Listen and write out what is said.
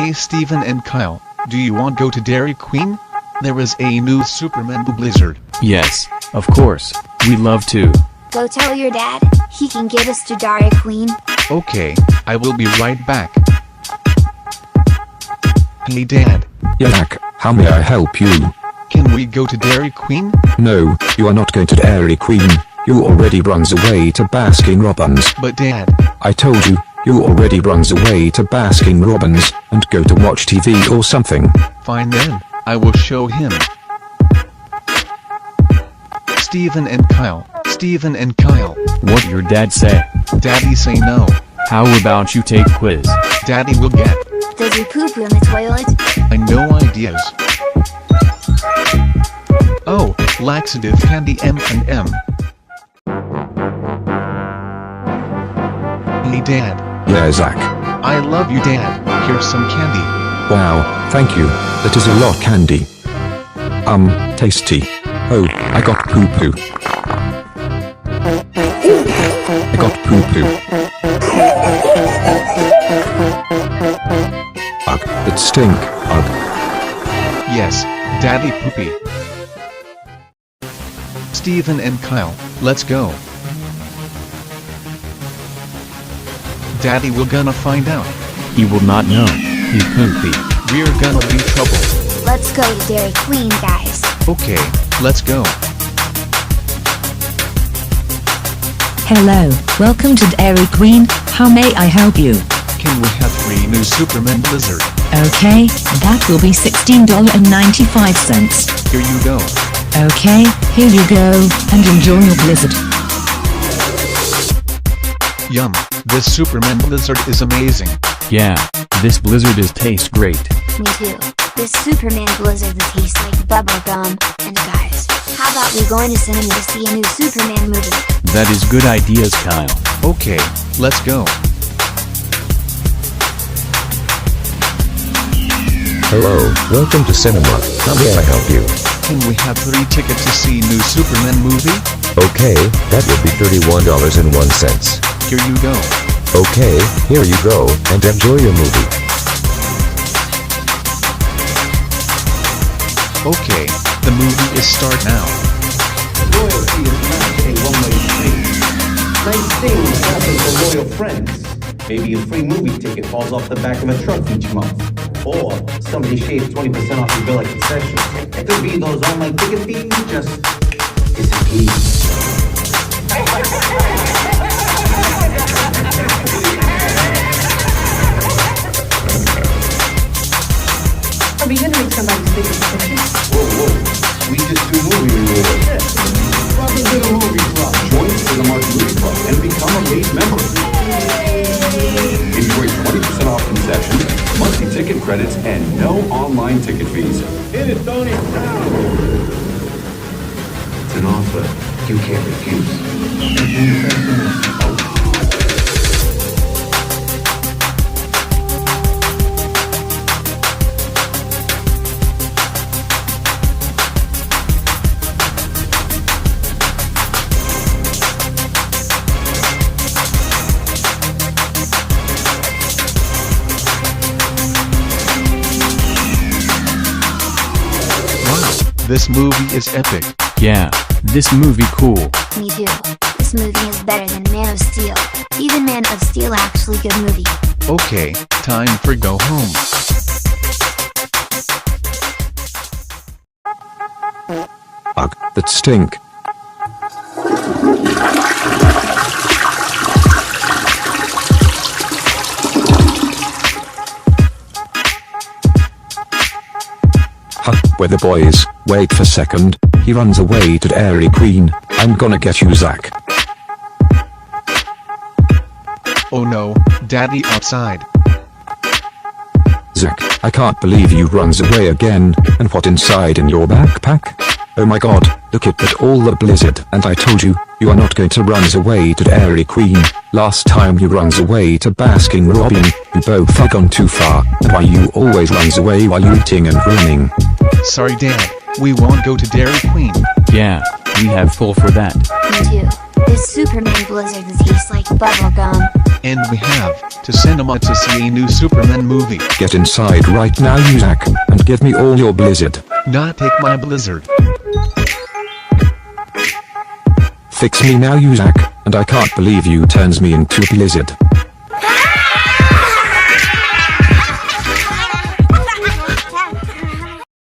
Hey Steven and Kyle, do you want go to Dairy Queen? There is a new Superman Blizzard. Yes, of course, we love to. Go tell your dad, he can get us to Dairy Queen. Okay, I will be right back. Hey Dad. Jack, how may I help you? Can we go to Dairy Queen? No, you are not going to Dairy Queen. You already runs away to Baskin Robbins. But Dad. I told you, you already runs away to Baskin Robbins, and go to watch TV or something. Fine then, I will show him. Steven and Kyle, Steven and Kyle. What your dad say? Daddy say no. How about you take quiz? Daddy will get. Does he poop in the toilet? I no ideas. Oh, laxative candy M&M. Hey Dad. Yeah, Zach. I love you Dad, here's some candy. Wow, thank you. That is a lot candy. Tasty. Oh, I got poo-poo. I got poo-poo. Ugh, that stink. Ugh. Yes, Daddy Poopy. Steven and Kyle, let's go. Daddy will gonna find out. He will not know. He's poopy. We're gonna be trouble. Let's go to Dairy Queen, guys. Okay, let's go. Hello, welcome to Dairy Queen. How may I help you? Can we have 3 new Superman Blizzard? Okay, that will be $16.95. Here you go. Okay, here you go, and enjoy your blizzard. Yum, this Superman Blizzard is amazing. Yeah, this blizzard tastes great. Me too. This Superman Blizzard tastes like bubble gum. And guys, how about we go into cinema to see a new Superman movie? That is good ideas, Kyle. Okay, let's go. Hello, welcome to cinema. How may I help you? Can we have 3 tickets to see new Superman movie? Okay, that would be $31.01. Here you go. Okay, here you go, and enjoy your movie. Okay, the movie is start now. Loyalty is not a one-way street. Nice things happen for loyal friends. Maybe a free movie ticket falls off the back of a truck each month. Or somebody shaves 20% off your bill at concession. It could be those online ticket fees just disappear. Are we gonna make somebody's biggest picture? Whoa. We just do movie rewards. Welcome to the movie club. Join us in the March Movie Club and become a paid member. Enjoy 20% off concessions, monthly ticket credits, and no online ticket fees. It is Tony's town. It's an offer you can't refuse. This movie is epic. Yeah, this movie cool. Me too. This movie is better than Man of Steel. Even Man of Steel actually good movie. Okay, time for go home. Ugh, that stink. Where the boys, wait for a second, he runs away to Dairy Queen. I'm gonna get you, Zach. Oh no, Daddy outside. Zach, I can't believe you runs away again, and what inside in your backpack? Oh my god, look at all the blizzard, and I told you, you are not going to runs away to Dairy Queen. Last time you runs away to Baskin Robbins, you both have gone too far, and why you always runs away while you eating and running. Sorry Dad, we won't go to Dairy Queen. Yeah, we have full for that. Me too. This Superman blizzard that tastes like bubblegum. And we have to cinema to see a new Superman movie. Get inside right now, you Zach, and give me all your blizzard. Not take my blizzard. Fix me now, you Zach, and I can't believe you turns me into a blizzard.